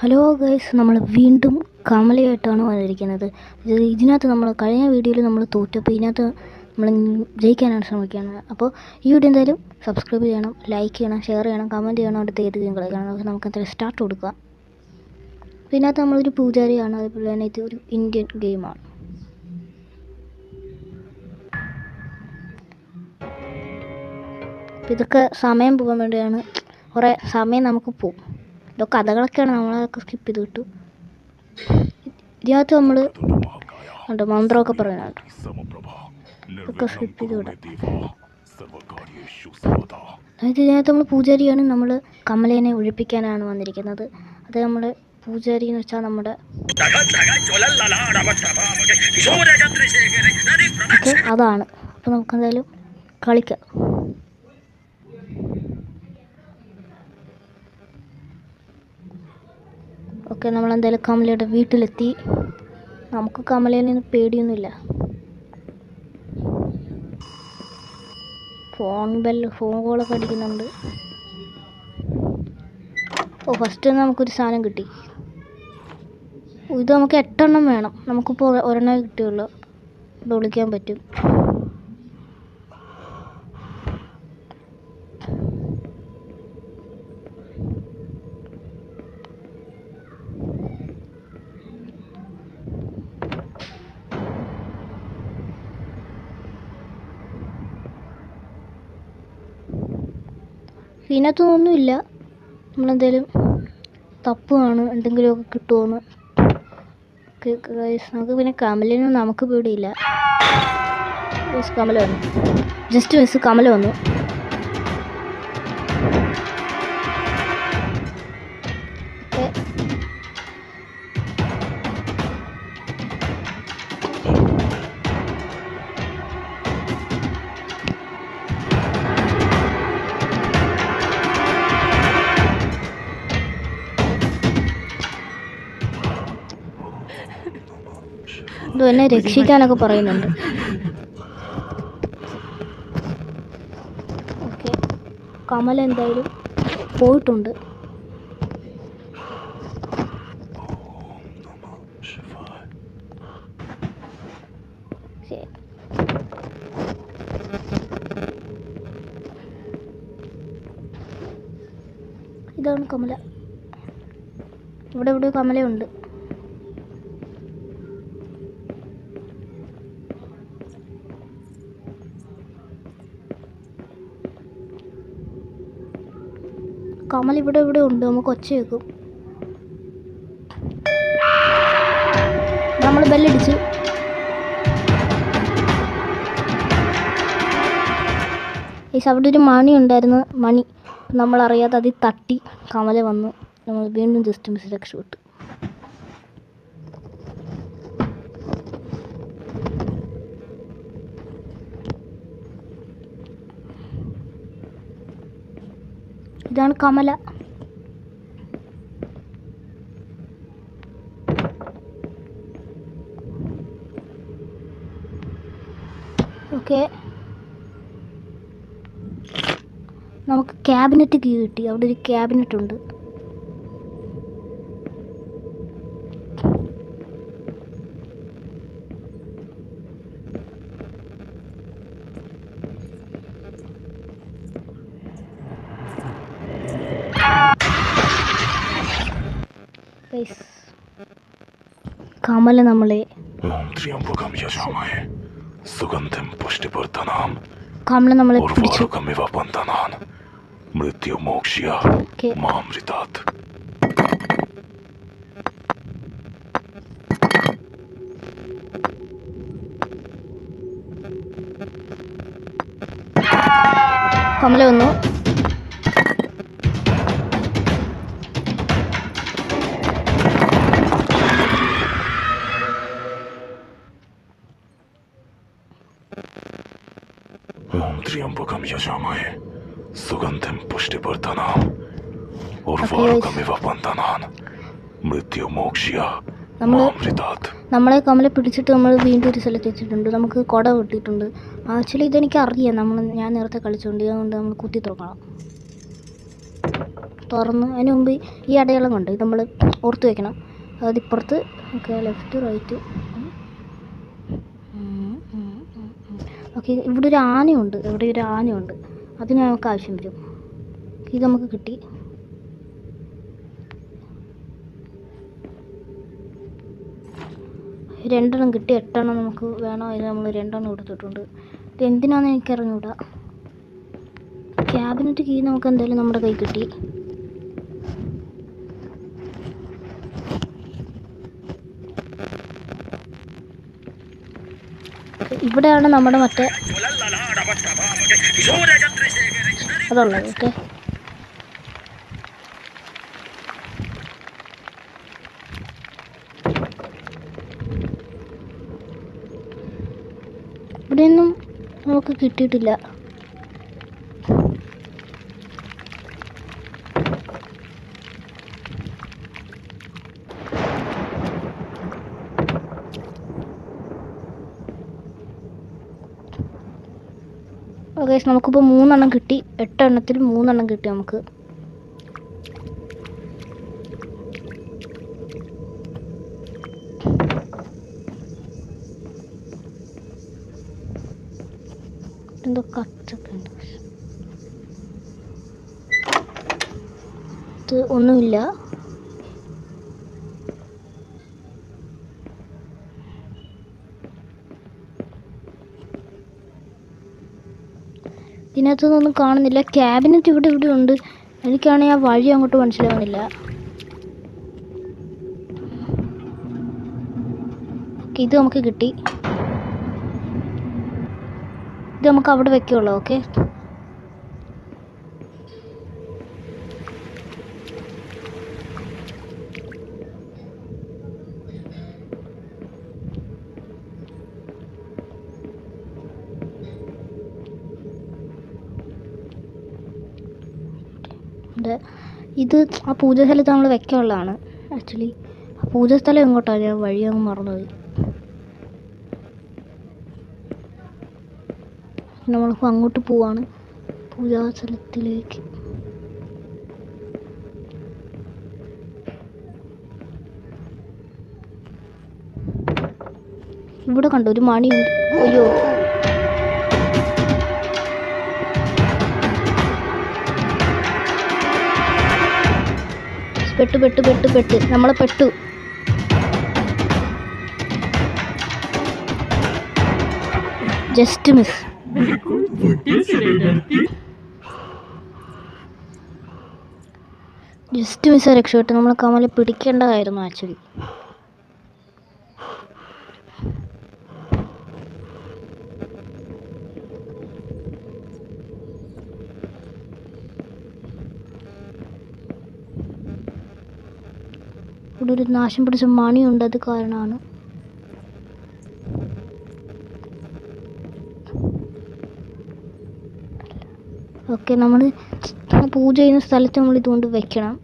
Hello guys, നമ്മൾ വീണ്ടും കമലയായിട്ടാണ് വന്നിരിക്കുന്നത്. ഇതിനകത്ത് നമ്മൾ കഴിഞ്ഞ വീഡിയോയിൽ നമ്മൾ തോറ്റപ്പോൾ ഇതിനകത്ത് നമ്മൾ ജയിക്കാനാണ് ശ്രമിക്കുന്നത്. അപ്പോൾ ഈ വീഡിയോ എന്തായാലും സബ്സ്ക്രൈബ് ചെയ്യണം, ലൈക്ക് ചെയ്യണം, ഷെയർ ചെയ്യണം, കമൻറ്റ് ചെയ്യണം, അടുത്ത ഏത് ഗെയിം കളിക്കണം. നമുക്ക് എന്തായാലും സ്റ്റാർട്ട് കൊടുക്കുക. അപ്പോൾ ഇതിനകത്ത് നമ്മളൊരു പൂജാരിയാണ്, അതുപോലെ തന്നെ ഇത് ഒരു ഇന്ത്യൻ ഗെയിമാണ്. അപ്പോൾ ഇതൊക്കെ സമയം പോകാൻ വേണ്ടിയാണ്, കുറേ സമയം നമുക്ക് പോകും. ഇതൊക്കെ കഥകളൊക്കെയാണ്, നമ്മളതൊക്കെ സ്കിപ്പ് ചെയ്ത് കിട്ടും. ഇതിനകത്ത് നമ്മൾ മന്ത്രമൊക്കെ പറയുന്നുണ്ട്, ഇതൊക്കെ സ്കിപ്പ് ചെയ്ത് വിടാം. അതായത് ഇതിനകത്ത് നമ്മൾ പൂജാരിയാണ്, നമ്മൾ കമലേനെ ഒഴിപ്പിക്കാനാണ് വന്നിരിക്കുന്നത്. അത് നമ്മുടെ പൂജാരി എന്ന് വെച്ചാൽ നമ്മുടെ അതാണ്. അപ്പോൾ നമുക്കെന്തായാലും കളിക്കാം. ഓക്കെ, നമ്മളെന്തായാലും കമലയുടെ വീട്ടിലെത്തി. നമുക്ക് കമലേനെ പേടിയൊന്നുമില്ല. ഫോൺ കോളൊക്കെ അടിക്കുന്നുണ്ട്. ഫസ്റ്റ് നമുക്കൊരു സാധനം കിട്ടി. ഇത് നമുക്ക് 8 എണ്ണം വേണം. നമുക്കിപ്പോൾ ഒരെണ്ണം കിട്ടിയുള്ളൂ. ഇത് വിളിക്കാൻ പറ്റും. ഇതിനകത്തൊന്നുമില്ല. നമ്മളെന്തായാലും തപ്പുവാണ്, എന്തെങ്കിലുമൊക്കെ കിട്ടുമോയെന്ന്. നമുക്ക് പിന്നെ കമലിനും നമുക്ക് പേടിയില്ല. കമല വന്നു, ജസ്റ്റ് മിസ് കമല വന്നു. ഇത് എന്നെ രക്ഷിക്കാനൊക്കെ പറയുന്നുണ്ട്. ഓക്കെ, കമൽ എന്തായാലും പോയിട്ടുണ്ട്. ഇതാണ് കമല. ഇവിടെ കമലയുണ്ട്. കമൽ ഇവിടെ ഉണ്ട്. നമുക്ക് ഒച്ച കേൾക്കും. നമ്മൾ ബെല്ലടിച്ച്. അവിടെ ഒരു മണി ഉണ്ടായിരുന്നു. മണി നമ്മളറിയാതെ അതിൽ തട്ടി കമല വന്നു. നമ്മൾ വീണ്ടും ജസ്റ്റ് മിസ് രക്ഷപ്പെട്ടു. ഇതാണ് കമല. ഓക്കെ, നമുക്ക് ക്യാബിനറ്റ് കീ കിട്ടി. അവിടെ ഒരു ക്യാബിനറ്റ് ഉണ്ട്. കമല നമ്മളെ കമല നമ്മളെ പിടിച്ചു. കമല വന്നു. त्र्यंबकम यजामहे सुगंधिम पुष्टिवर्धनम उर्वारुकमिव बन्धनान् मृत्युमोक्ष्य मामृतात्. നമ്മളെ കമല പിടിച്ചിട്ട് നമ്മൾ വീണ്ടും ഒരു സ്ഥലത്ത് എത്തിയിട്ടുണ്ട്. നമുക്ക് കുട കിട്ടിയിട്ടുണ്ട്. ആക്ച്വലി ഇതെനിക്ക് അറിയാം. ഞാൻ നേരത്തെ കളിച്ചുകൊണ്ട്, അതുകൊണ്ട് നമ്മൾ കുത്തി തുറക്കണം. തുറന്ന് അതിന് മുമ്പ് ഈ അടയാളം കൊണ്ട് ഇത് നമ്മൾ ഓർത്ത് വെക്കണം. അതായത് ഇപ്പുറത്ത് ഓക്കെ ലെഫ്റ്റ് റൈറ്റ്. ഓക്കെ ഇവിടെ ഒരു ആനയുണ്ട്, ഇവിടെ ഒരു ആനയുണ്ട്, അതിന് നമുക്ക് ആവശ്യം വരും. ഇത് നമുക്ക് കിട്ടി. രണ്ടെണ്ണം കിട്ടി, 8 എണ്ണം നമുക്ക് വേണം. അതിന് നമ്മൾ 2 എണ്ണം കൊടുത്തിട്ടുണ്ട്. ഇത് എന്തിനാണെന്ന് എനിക്കറിഞ്ഞൂടാ. ക്യാബിനറ്റ് കീ നമുക്ക് എന്തായാലും നമ്മുടെ കൈ കിട്ടി. ഇവിടെയാണ് നമ്മുടെ മറ്റേ അതുള്ളത്. ഓക്കെ ഇവിടെയൊന്നും നമുക്ക് കിട്ടിയിട്ടില്ല. ഓക്കെ നമുക്കിപ്പോൾ 3 എണ്ണം കിട്ടി. 8 എണ്ണത്തിൽ 3 എണ്ണം കിട്ടി നമുക്ക്. എന്തോ കട്ടൊക്കെ ഉണ്ട്, ഇത് ഒന്നുമില്ല. ഇതിനകത്തൊന്നും കാണുന്നില്ല. ക്യാബിനറ്റ് ഇവിടെ ഉണ്ട്. എനിക്കാണെങ്കിൽ ആ വഴി അങ്ങോട്ട് മനസ്സിലാവുന്നില്ല. ഓക്കെ ഇത് നമുക്ക് കിട്ടി. ഇത് നമുക്ക് അവിടെ വെക്കുള്ളൂ. ഓക്കെ ഇത് ആ പൂജാസ്ഥലത്ത് നമ്മൾ വെക്കാനുള്ളതാണ്. ആക്ച്വലി ആ പൂജാസ്ഥലം എങ്ങോട്ടാണ്, ഞാൻ വഴി അങ്ങ് മറന്നുപോയി. നമ്മളിപ്പോൾ അങ്ങോട്ട് പോവാണ്, പൂജാസ്ഥലത്തിലേക്ക്. ഇവിടെ കണ്ടോ ഒരു മണിയുണ്ട്. അയ്യോ പെട്ട് നമ്മളെ പെട്ടു. Just miss. രക്ഷപ്പെട്ടു. നമ്മൾ കമലെ പിടിക്കേണ്ടതായിരുന്നു ആക്ച്വലി. ഇവിടെ ഒരു നാശം പിടിച്ച മണിയുണ്ട്, അത് കാരണമാണ്. ഓക്കെ നമ്മൾ പൂജ ചെയ്യുന്ന സ്ഥലത്ത് നമ്മൾ ഇതുകൊണ്ട് വെക്കണം.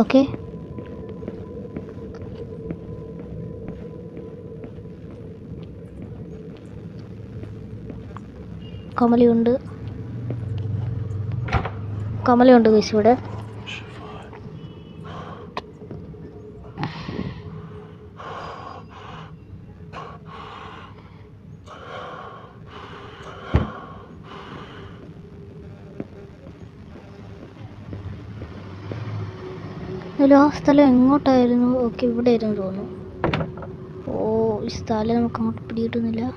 ഓക്കെ കമലയുണ്ട് ഗൈസ് ഇവിടെ. ആ സ്ഥലം എങ്ങോട്ടായിരുന്നു? ഓക്കെ ഇവിടെ ആയിരുന്നു തോന്നുന്നു. ഓ ഈ സ്ഥലം നമുക്ക് അങ്ങോട്ട് പിടികിട്ടുന്നില്ല.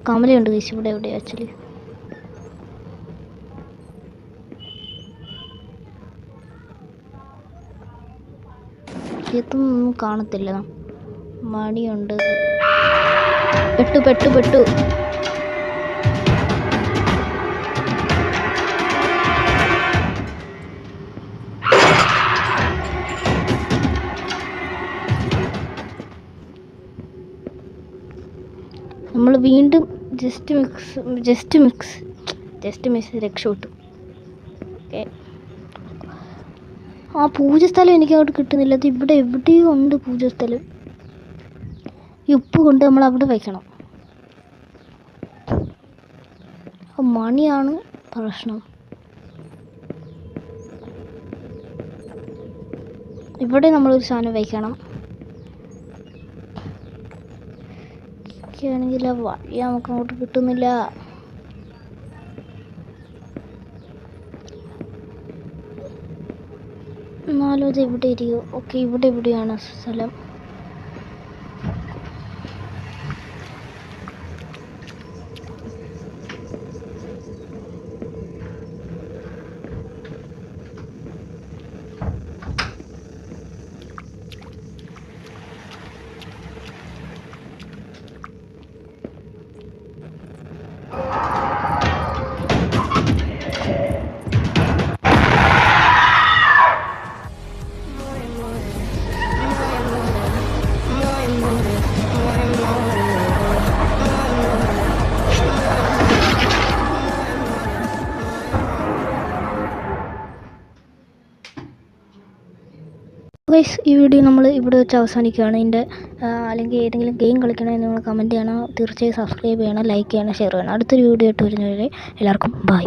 കമലയുണ്ട് ഗൈസ് ഇവിടെ എവിടെ ആക്ച്വലി. ഇതൊന്നും കാണത്തില്ല. മണിയുണ്ട്. പെട്ടു നമ്മൾ വീണ്ടും ജസ്റ്റ് മിക്സ് രക്ഷപ്പെട്ടു. ഓക്കെ, ആ പൂജസ്ഥലം എനിക്ക് അങ്ങോട്ട് കിട്ടുന്നില്ല. അത് ഇവിടെ എവിടെയോ ഉണ്ട് പൂജസ്ഥലം. ഈ ഉപ്പ് കൊണ്ട് നമ്മൾ അവിടെ വയ്ക്കണം. മണിയാണ് പ്രശ്നം. ഇവിടെ നമ്മളൊരു സാധനം വയ്ക്കണം. ആണെങ്കിൽ ആ വഴി നമുക്ക് അങ്ങോട്ട് കിട്ടുന്നില്ല. എന്നാലും അത് എവിടെ ഇരിക്കും? ഓക്കെ, ഇവിടെ എവിടെയാണ് സ്ഥലം. ഗൈസ്, ഈ വീഡിയോ നമ്മൾ ഇവിടെ വെച്ച് അവസാനിക്കുകയാണ്. ഇതിൻ്റെ അല്ലെങ്കിൽ ഏതെങ്കിലും ഗെയിം കളിക്കണമെങ്കിൽ നിങ്ങൾ കമൻറ്റ് ചെയ്യണം. തീർച്ചയായും സബ്സ്ക്രൈബ് ചെയ്യണം, ലൈക്ക് ചെയ്യണം, ഷെയർ ചെയ്യണം. അടുത്തൊരു വീഡിയോ ആയിട്ട് വരുന്നവരെ എല്ലാവർക്കും ബൈ.